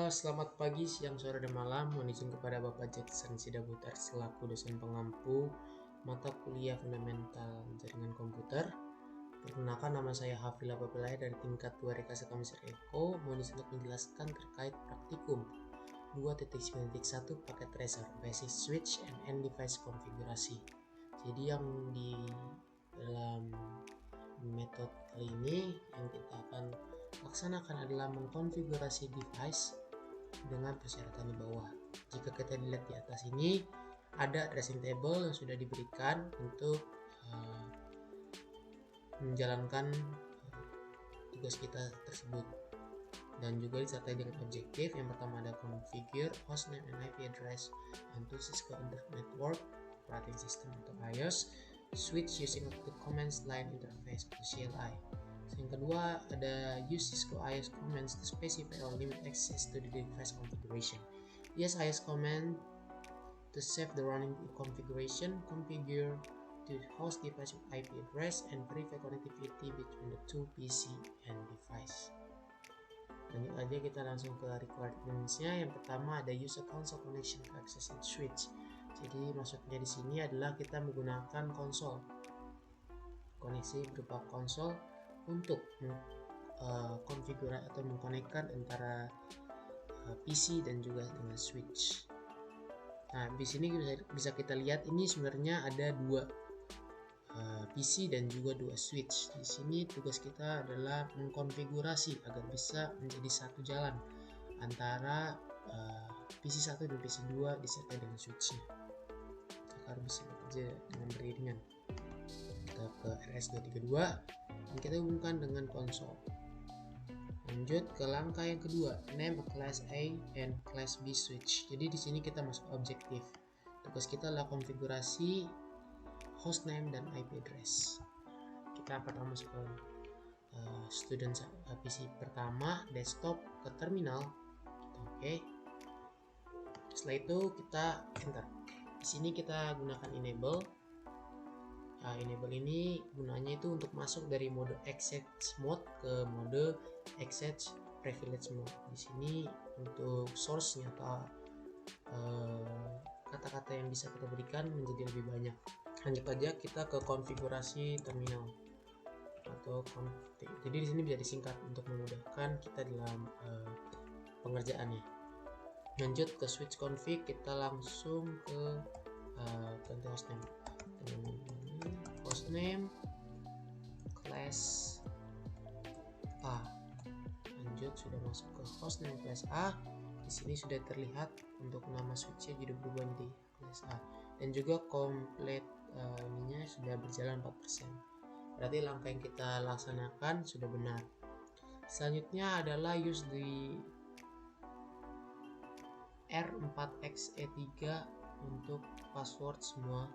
Selamat pagi, siang, sore, dan malam. Mohon izin kepada Bapak Jackson Sidabutar selaku dosen pengampu mata kuliah fundamental jaringan komputer. Perkenalkan, nama saya Hafila Babelaya dari tingkat 2 Rekayasa Komputer Eko. Mohon izin untuk menjelaskan terkait praktikum 2.9.1 paket tracer basic switch and end device konfigurasi. Jadi yang di dalam metode kali ini yang kita akan laksanakan adalah mengkonfigurasi device dengan persyaratan di bawah. Jika kita lihat di atas ini ada addressing table yang sudah diberikan untuk menjalankan tugas kita tersebut, dan juga disertai dengan objektif. Yang pertama ada configure hostname and IP address untuk Cisco Internet Network operating system atau iOS switch using the commands line interface atau CLI. Yang kedua ada use Cisco iOS commands to specify or limit access to the device configuration. Use iOS command to save the running configuration, configure to host device with IP address, and verify connectivity between the two PC and device. Lanjut aja, kita langsung ke requirements-nya. Yang pertama ada use a console connection to access and switch. Jadi maksudnya di sini adalah kita menggunakan konsol, koneksi berupa konsol untuk konfigurasi atau mengkonekkan antara PC dan juga dengan switch. Nah, di sini bisa kita lihat ini sebenarnya ada dua PC dan juga dua switch. Di sini tugas kita adalah mengkonfigurasi agar bisa menjadi satu jalan antara PC 1 dan PC 2 disertai dengan switchnya agar bisa bekerja dengan beriringan. Kita ke RS232 dan kita hubungkan dengan konsol. Lanjut ke langkah yang kedua, name a class A and class B switch. Jadi di sini kita masuk objektif. Tugas kita adalah konfigurasi hostname dan IP address. Kita pertama masuk ke student PC pertama, desktop, ke terminal. Oke. Setelah itu kita enter. Di sini kita gunakan enable. Enable ini gunanya itu untuk masuk dari mode access mode ke mode access privilege mode. Di sini untuk source-nya atau kata-kata yang bisa kita berikan menjadi lebih banyak. Lanjut aja kita ke konfigurasi terminal atau config. Jadi di sini bisa disingkat untuk memudahkan kita dalam pengerjaannya. Lanjut ke switch config, kita langsung ke ganti hostname. Hostname class A. Lanjut, sudah masuk ke hostname class A. Di sini sudah terlihat untuk nama switchnya jadi berubah menjadi class A, dan juga komplit ininya sudah berjalan 4%. Berarti langkah yang kita laksanakan sudah benar. Selanjutnya adalah use the R4XE3 untuk password semua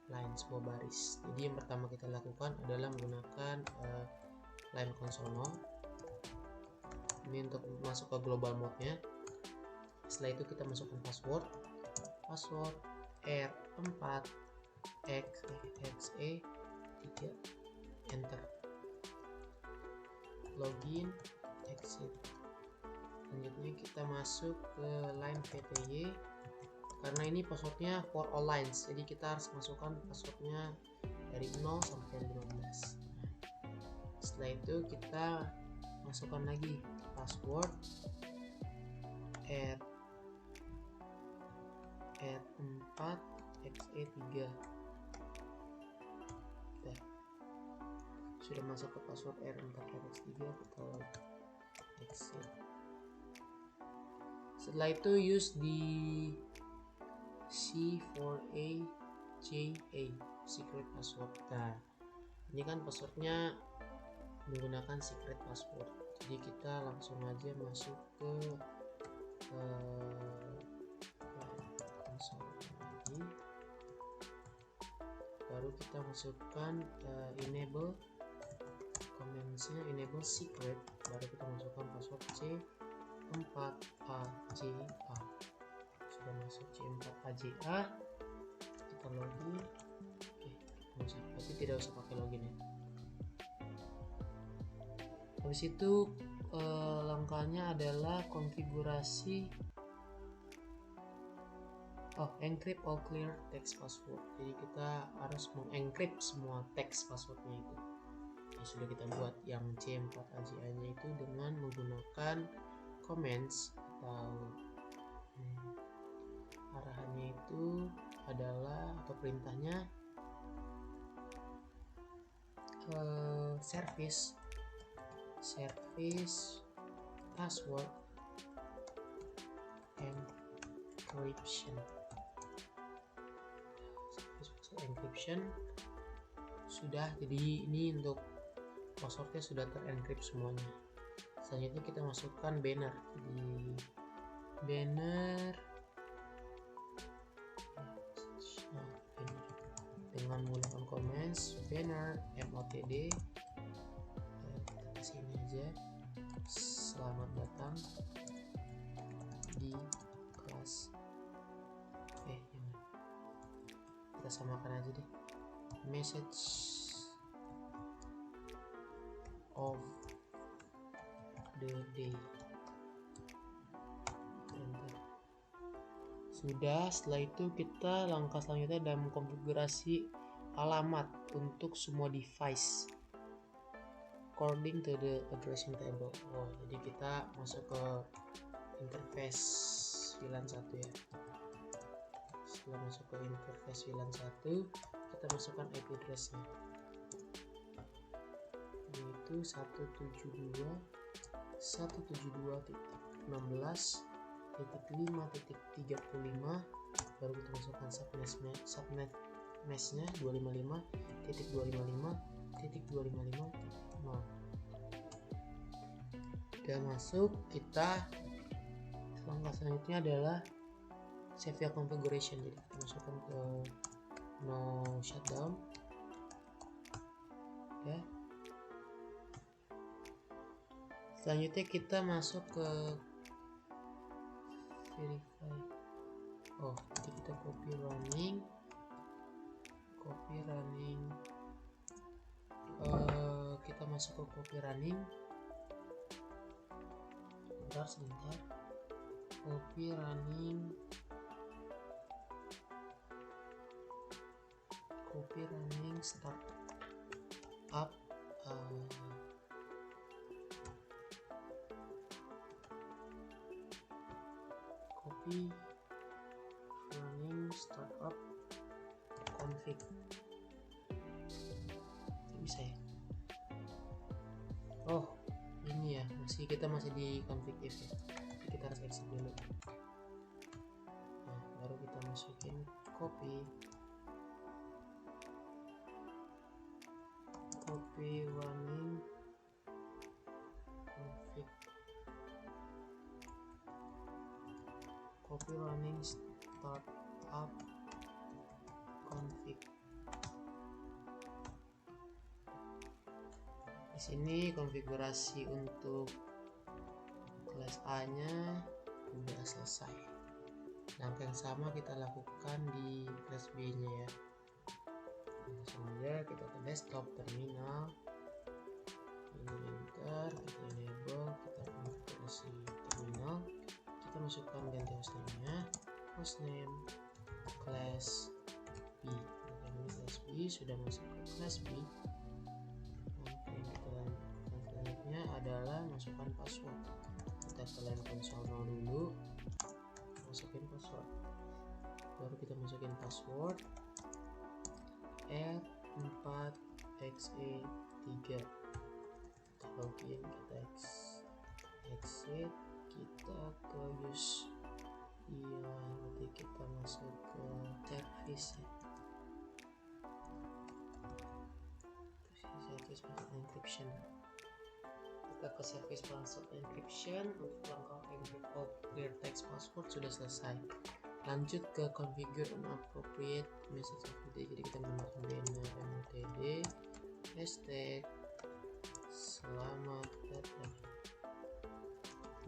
line, semua baris. Jadi yang pertama kita lakukan adalah menggunakan line console 0. Ini untuk masuk ke global mode-nya. Setelah itu kita masukkan password R4XE3, enter, login, exit. Selanjutnya kita masuk ke line VTY. Karena ini passwordnya for all lines, jadi kita harus masukkan passwordnya dari 0 sampai 15. Setelah itu kita masukkan lagi password R4XE3. Sudah masuk ke password R4XE3, kita exit. Setelah itu use di C4AJA secret password. Nah, ini kan passwordnya menggunakan secret password, jadi kita langsung aja masuk ke konsol lagi, baru kita masukkan enable commandsnya, enable secret, baru kita masukkan password C4AJA. Sudah masuk C4AJA, kita login. Berarti tidak usah pakai login ya. Habis itu langkahnya adalah konfigurasi encrypt all clear text password. Jadi kita harus mengencrypt semua teks passwordnya itu. Ya, sudah kita buat yang C4AJA nya itu dengan menggunakan commands atau arahannya itu adalah atau perintahnya service password encryption sudah. Jadi ini untuk passwordnya sudah terencrypt semuanya. Selanjutnya kita masukkan banner. Jadi banner dengan menggunakan commands banner motd, kita sini aja, selamat datang di kelas kita samakan aja deh, message of the day. Enter. Sudah. Setelah itu kita langkah selanjutnya dalam konfigurasi alamat untuk semua device according to the addressing table. Jadi kita masuk ke interface VLAN 1 ya. Setelah masuk ke interface VLAN 1, kita masukkan IP address-nya, yaitu 172.16.5.35. baru kita masukkan subnet mesh-nya 255.255.255.0. Udah masuk, kita langkah selanjutnya adalah save file configuration. Jadi kita masukkan ke no shutdown ya. Selanjutnya kita masuk ke verify. Jadi kita copy running kita masuk ke copy running. Sebentar copy running start up copy running startup config. Bisa ya? Ini ya, kita masih di config if ya. Jadi kita harus exit dulu. Nah, baru kita masukin copy running config, copy running startup config. Di sini konfigurasi untuk kelas A nya sudah selesai. Langkah yang sama kita lakukan di kelas B nya ya. Langsung aja kita ke desktop terminal, ini enter, kita enable, kita konfigurasi terminal, kita masukkan ganti hostname-nya, hostname class B. Ini class B sudah masuk ke class B. Selanjutnya adalah masukkan password. Kita ke line console dulu, masukin password, baru kita masukin password R4XE3. Kita login, kita exit, kita ke use nanti kita masuk ke service ya. Service password encryption. Kita ke service password encryption. Untuk langkah encrypt all clear text password sudah selesai. Lanjut ke configure inappropriate message of the day. Jadi kita menggunakan banner motd hashtag selamat datang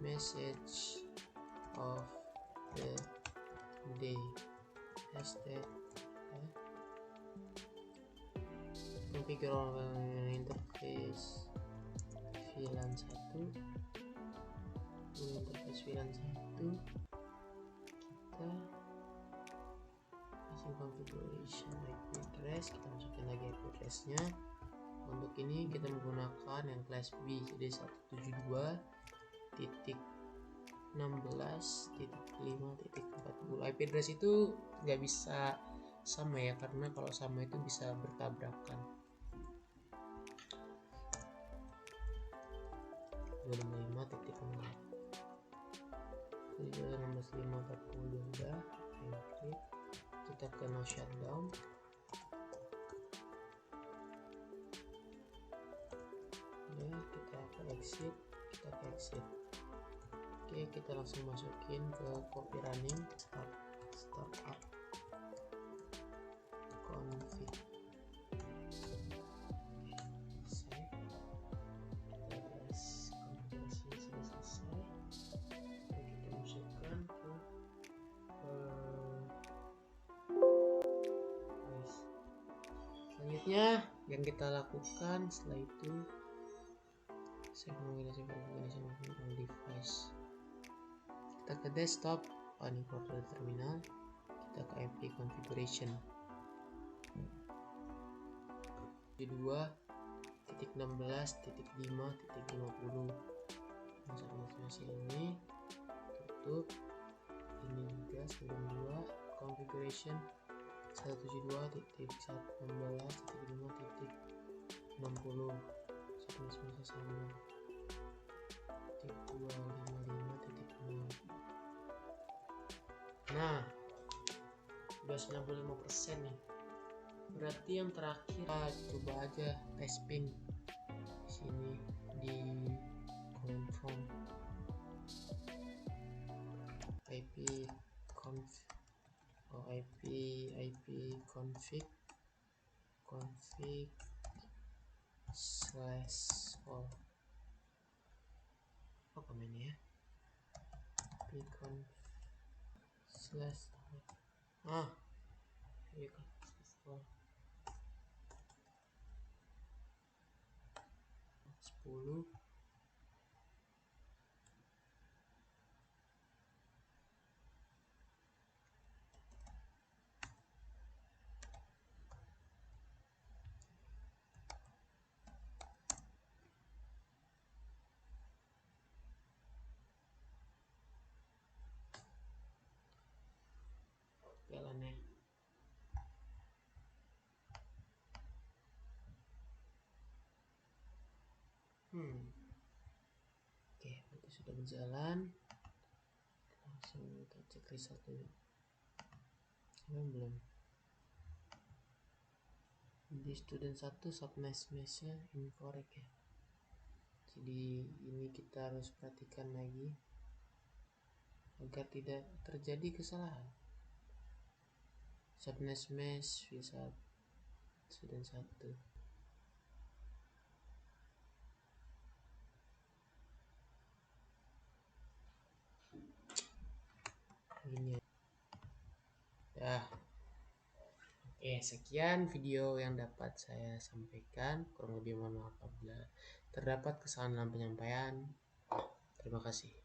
message of the day hashtag configure interface VLAN 1, interface VLAN 1, kita kasih configuration IP address, kita masukin lagi IP address nya. Untuk ini kita menggunakan yang class B, jadi 172.16.5.40. IP address itu nggak bisa sama ya, karena kalau sama itu bisa bertabrakan. 255.16.5.40 udah, kita ke no shutdown. Ya, kita ke exit. Oke, kita langsung masukin ke copy running startup config. Konfigurasi sudah selesai. Kita masukkan ke selanjutnya yang kita lakukan setelah itu save kombinasi all device. Kita ke desktop, ini portal terminal, kita ke IP configuration 2.16.5.50. masuk ini, tutup. Ini juga sebelum 2 configuration 172.16.5.60 semasa sama 255.0. Nah, udah 95% nih. Berarti yang terakhir coba aja test ping di sini di command prompt IP config /all. Apa komennya ya? IP config /all 10. Jalannya. Oke, berarti sudah berjalan. Langsung kita cek result dulu. Belum. Di student 1 submesh nya incorrect ya. Jadi ini kita harus perhatikan lagi agar tidak terjadi kesalahan. Submesh bisa student 1. Ini ya. Oke, sekian video yang dapat saya sampaikan. Kurang lebih mohon maaf apabila terdapat kesalahan dalam penyampaian. Terima kasih.